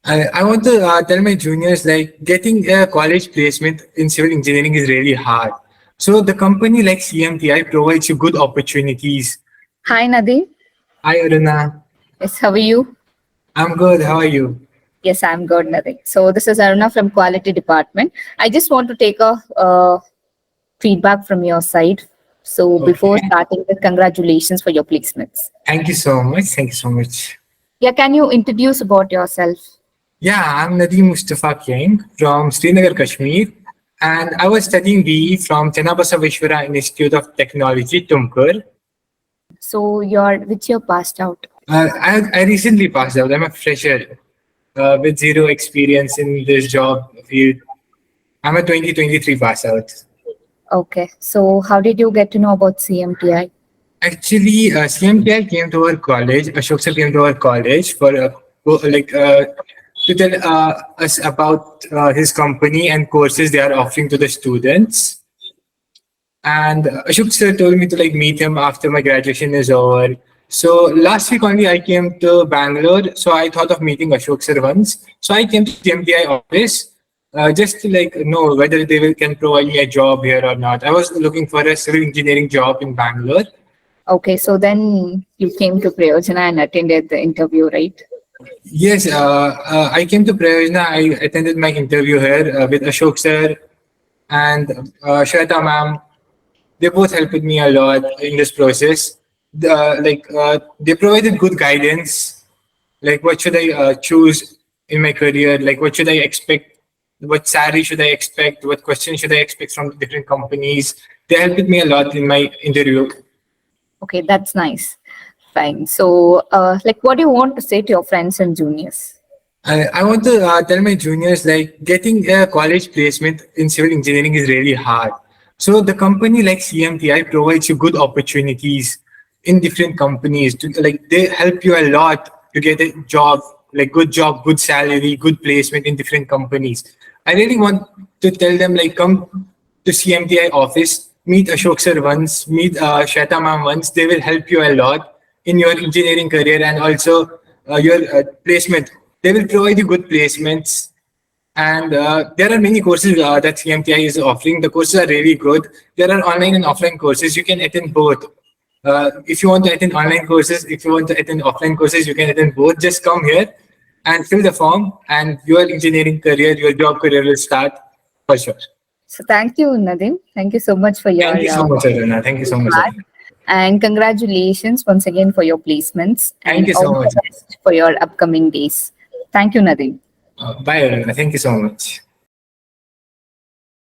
I want to tell my juniors like getting a college placement in civil engineering is really hard. So the company like CMTI provides you good opportunities. Hi, Nadeem. Hi Aruna, Yes, how are you? I'm good. How are you? Yes, I'm good, Nadeem. So this is Aruna from Quality Department. I just want to take a feedback from your side. So before Okay. starting with congratulations for your placements. Thank you so much. Thank you so much. Yeah, can you introduce about yourself? Yeah, I'm Nadeem Mustafa King from Srinagar, Kashmir, and I was studying BE from Channabasaveshwara Institute of Technology, Tumkur. So you're which year passed out? I recently passed out. I'm a fresher with zero experience in this job field. I'm a 2023 pass out. Okay. So how did you get to know about CMTI? Actually, CMTI came to our college. Ashok sir came to our college for to tell us about his company and courses they are offering to the students. And Ashok sir told me to like meet him after my graduation is over. So last week only I came to Bangalore. So I thought of meeting Ashok sir once. So I came to CMTI office just to like know whether they can provide me a job here or not. I was looking for a civil engineering job in Bangalore. Okay, so then you came to Prayojana and attended the interview, right? Yes, I came to Prayojana. I attended my interview here with Ashok sir and Shweta ma'am. They both helped me a lot in this process. They provided good guidance. Like, what should I choose in my career? Like, what should I expect? What salary should I expect? What questions should I expect from different companies? They helped me a lot in my interview. Okay, that's nice. Fine. So, what do you want to say to your friends and juniors? I want to tell my juniors like getting a college placement in civil engineering is really hard. So the company like CMTI provides you good opportunities in different companies. To, like they help you a lot to get a job, like good job, good salary, good placement in different companies. I really want to tell them like come to CMTI office, meet Ashok sir once, meet Shweta ma'am once. They will help you a lot in your engineering career and also your placement. They will provide you good placements. And there are many courses that CMTI is offering. The courses are really good. There are online and offline courses. You can attend both. If you want to attend online courses, if you want to attend offline courses, you can attend both. Just come here and fill the form, and your engineering career, your job career will start for sure. So, thank you, Nadeem. Thank you so much for your Thank you so much, Aruna. Thank you so much. feedback. Aruna. And congratulations once again for your placements Thank and you all so the much. best for your upcoming days. Thank you, Nadeem. Bye, Aruna. Thank you so much.